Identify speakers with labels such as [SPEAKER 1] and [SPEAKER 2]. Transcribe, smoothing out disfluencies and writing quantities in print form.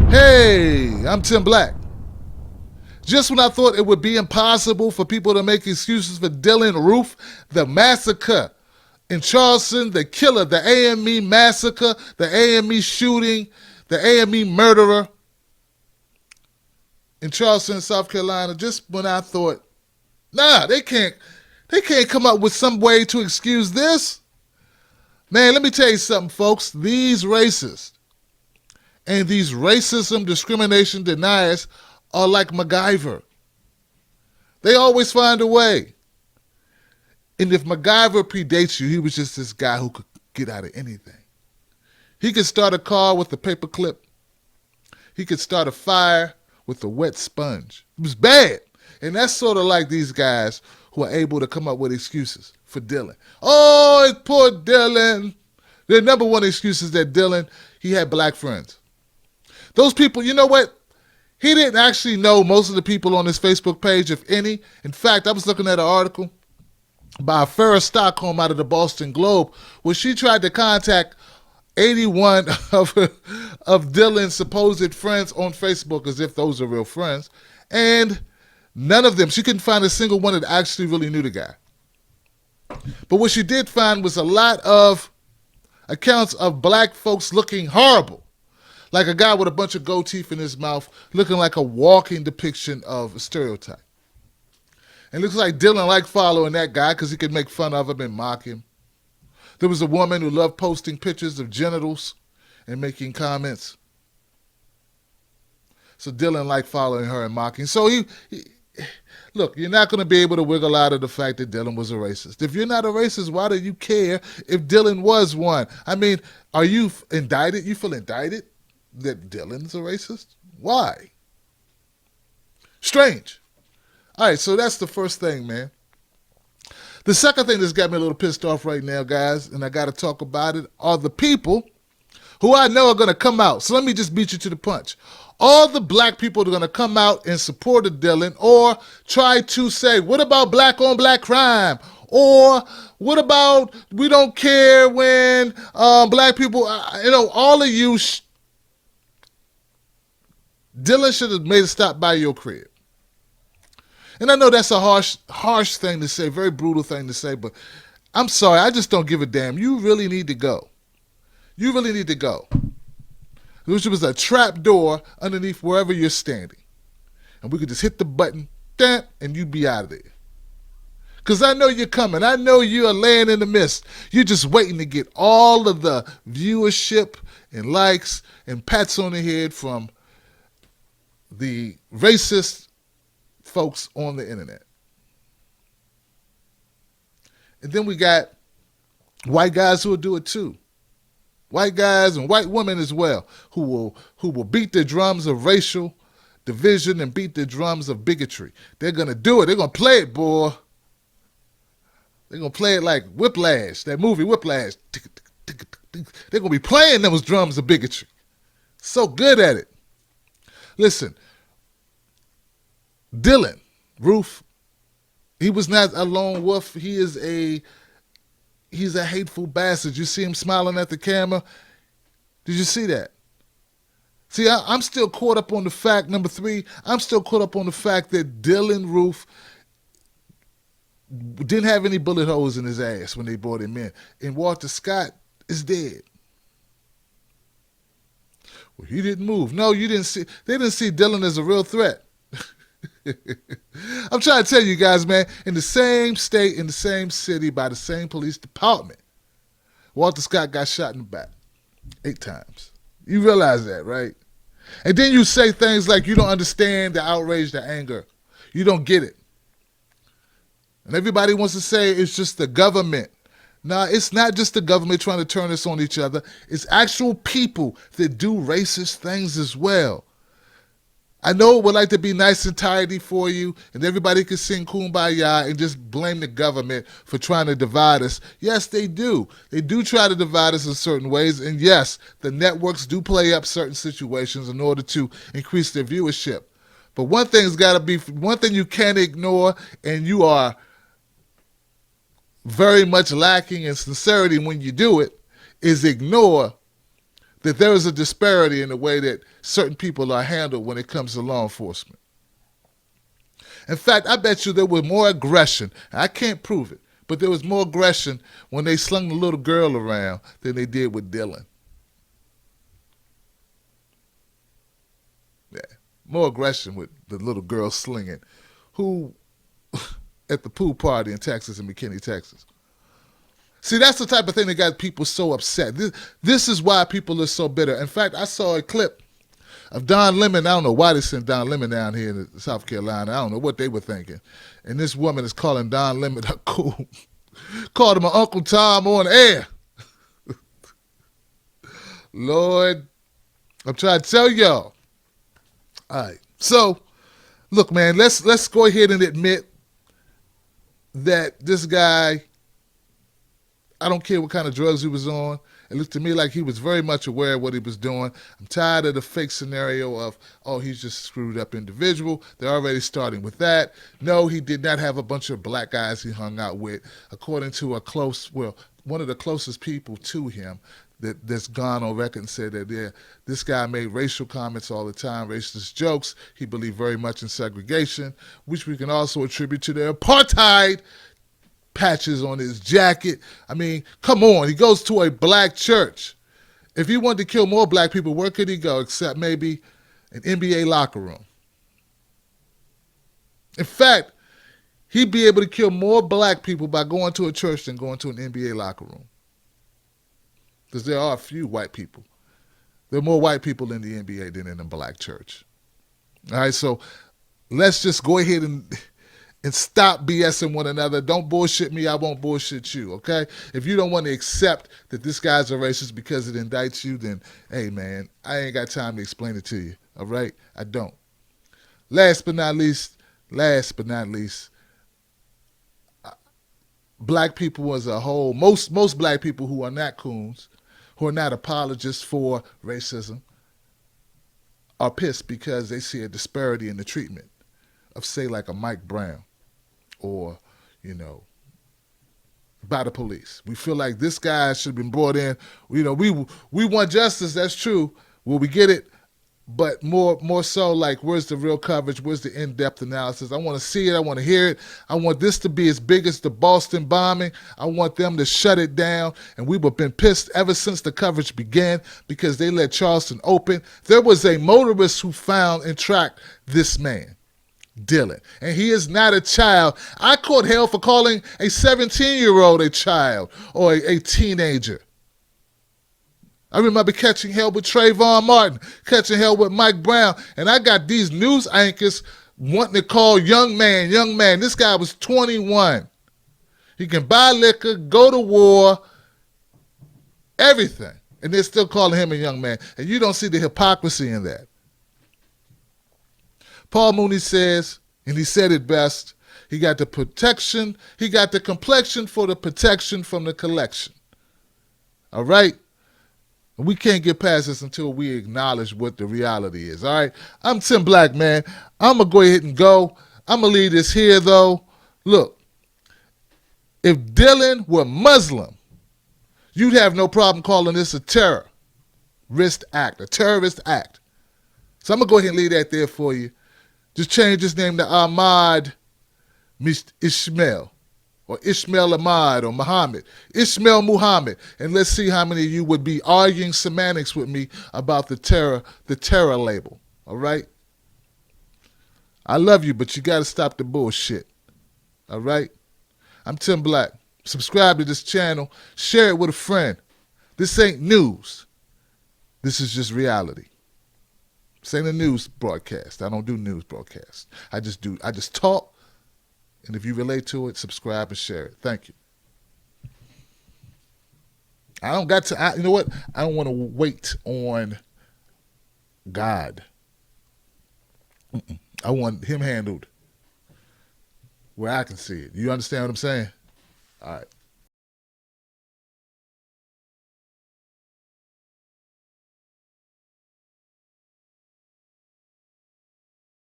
[SPEAKER 1] Hey, I'm Tim Black. Just when I thought it would be impossible for people to make excuses for Dylann Roof, the massacre in Charleston, the killer, the AME massacre, the AME shooting, the AME murderer in Charleston, South Carolina, just when I thought, they can't come up with some way to excuse this. Man, let me tell you something, folks. These racists and these racism discrimination deniers are like MacGyver. They always find a way. And if MacGyver predates you, he was just this guy who could get out of anything. He could start a car with a paper clip. He could start a fire with a wet sponge. It was bad. And that's sort of like these guys who are able to come up with excuses for Dylann. Oh, it's poor Dylann. The number one excuse is that Dylann, he had black friends. Those people, you know what? He didn't actually know most of the people on his Facebook page, if any. In fact, I was looking at an article by Farrah Stockholm out of the Boston Globe, where she tried to contact 81 of Dylann's supposed friends on Facebook, as if those are real friends. And none of them, she couldn't find a single one that actually really knew the guy. But what she did find was a lot of accounts of black folks looking horrible. Like a guy with a bunch of gold teeth in his mouth, looking like a walking depiction of a stereotype. And it looks like Dylann liked following that guy because he could make fun of him and mock him. There was a woman who loved posting pictures of genitals and making comments. So Dylann liked following her and mocking. So he look, you're not going to be able to wiggle out of the fact that Dylann was a racist. If you're not a racist, why do you care if Dylann was one? I mean, are you indicted? You feel indicted that Dylann's a racist? Why? Strange. All right, so that's the first thing, man. The second thing that's got me a little pissed off right now, guys, and I got to talk about it, are the people who I know are going to come out. So let me just beat you to the punch. All the black people that are going to come out in support of Dylann or try to say, what about black on black crime? Or what about we don't care when black people, all of you, Dylann should have made a stop by your crib. And I know that's a harsh thing to say, very brutal thing to say, but I'm sorry, I just don't give a damn. You really need to go. You really need to go. Which was a trap door underneath wherever you're standing. And we could just hit the button, and you'd be out of there. Because I know you're coming. I know you are laying in the mist. You're just waiting to get all of the viewership and likes and pats on the head from the racist folks on the internet. And then we got white guys who will do it too. White guys and white women as well who will beat the drums of racial division and beat the drums of bigotry. They're going to do it. They're going to play it, boy. They're going to play it like Whiplash, that movie Whiplash. They're going to be playing those drums of bigotry. So good at it. Listen, Dylann Roof, he was not a lone wolf. He's a hateful bastard. You see him smiling at the camera? Did you see that? See, I'm still caught up on the fact, number three, I'm still caught up on the fact that Dylann Roof didn't have any bullet holes in his ass when they brought him in. And Walter Scott is dead. Well, he didn't move. No, they didn't see Dylann as a real threat. I'm trying to tell you guys, man, in the same state, in the same city, by the same police department, Walter Scott got shot in the back 8 times. You realize that, right? And then you say things like you don't understand the outrage, the anger. You don't get it. And everybody wants to say it's just the government. No, it's not just the government trying to turn us on each other. It's actual people that do racist things as well. I know it would like to be nice and tidy for you, and everybody can sing Kumbaya and just blame the government for trying to divide us. Yes, they do. They do try to divide us in certain ways, and yes, the networks do play up certain situations in order to increase their viewership. But one thing you can't ignore, and you are very much lacking in sincerity when you do it, is ignore that there is a disparity in the way that certain people are handled when it comes to law enforcement. In fact, I bet you there was more aggression. I can't prove it, but there was more aggression when they slung the little girl around than they did with Dylann. Yeah, more aggression with the little girl slinging, who at the pool party in Texas, in McKinney, Texas. See, that's the type of thing that got people so upset. This is why people are so bitter. In fact, I saw a clip of Don Lemon. I don't know why they sent Don Lemon down here in South Carolina. I don't know what they were thinking. And this woman is calling Don Lemon a cool. Called him an Uncle Tom on air. Lord, I'm trying to tell y'all. All right. So, look, man, let's go ahead and admit that this guy, I don't care what kind of drugs he was on. It looked to me like he was very much aware of what he was doing. I'm tired of the fake scenario of, oh, he's just a screwed up individual. They're already starting with that. No, he did not have a bunch of black guys he hung out with. According to one of the closest people to him that's gone on record and said that this guy made racial comments all the time, racist jokes. He believed very much in segregation, which we can also attribute to the apartheid patches on his jacket. I mean, come on. He goes to a black church. If he wanted to kill more black people, where could he go except maybe an NBA locker room? In fact, he'd be able to kill more black people by going to a church than going to an NBA locker room. Because there are a few white people. There are more white people in the NBA than in a black church. All right, so let's just go ahead and stop BSing one another. Don't bullshit me, I won't bullshit you, okay? If you don't want to accept that this guy's a racist because it indicts you, then, hey, man, I ain't got time to explain it to you, all right? I don't. Last but not least, black people as a whole, most black people who are not coons, who are not apologists for racism, are pissed because they see a disparity in the treatment of, say, like a Mike Brown, or, by the police. We feel like this guy should have been brought in. We want justice, that's true. Will we get it? But more so, like, where's the real coverage? Where's the in-depth analysis? I want to see it. I want to hear it. I want this to be as big as the Boston bombing. I want them to shut it down. And we've been pissed ever since the coverage began because they let Charleston open. There was a motorist who found and tracked this man, Dylann, and he is not a child. I caught hell for calling a 17-year-old a child or a teenager. I remember catching hell with Trayvon Martin, catching hell with Mike Brown, and I got these news anchors wanting to call young man. This guy was 21. He can buy liquor, go to war, everything, and they're still calling him a young man. And you don't see the hypocrisy in that. Paul Mooney says, and he said it best, he got the protection, he got the complexion for the protection from the collection. All right? And we can't get past this until we acknowledge what the reality is. All right? I'm Tim Black, man. I'm going to go ahead and go. I'm going to leave this here, though. Look, if Dylann were Muslim, you'd have no problem calling this a terrorist act. So I'm going to go ahead and leave that there for you. Just change his name to Ahmad Ishmael, or Ishmael Ahmad, or Muhammad. Ishmael Muhammad. And let's see how many of you would be arguing semantics with me about the terror label. All right? I love you, but you got to stop the bullshit. All right? I'm Tim Black. Subscribe to this channel. Share it with a friend. This ain't news. This is just reality. This ain't a news broadcast. I don't do news broadcasts. I just talk, and if you relate to it, subscribe and share it. Thank you. I don't got to, you know what? I don't want to wait on God. I want him handled where I can see it. You understand what I'm saying? All right.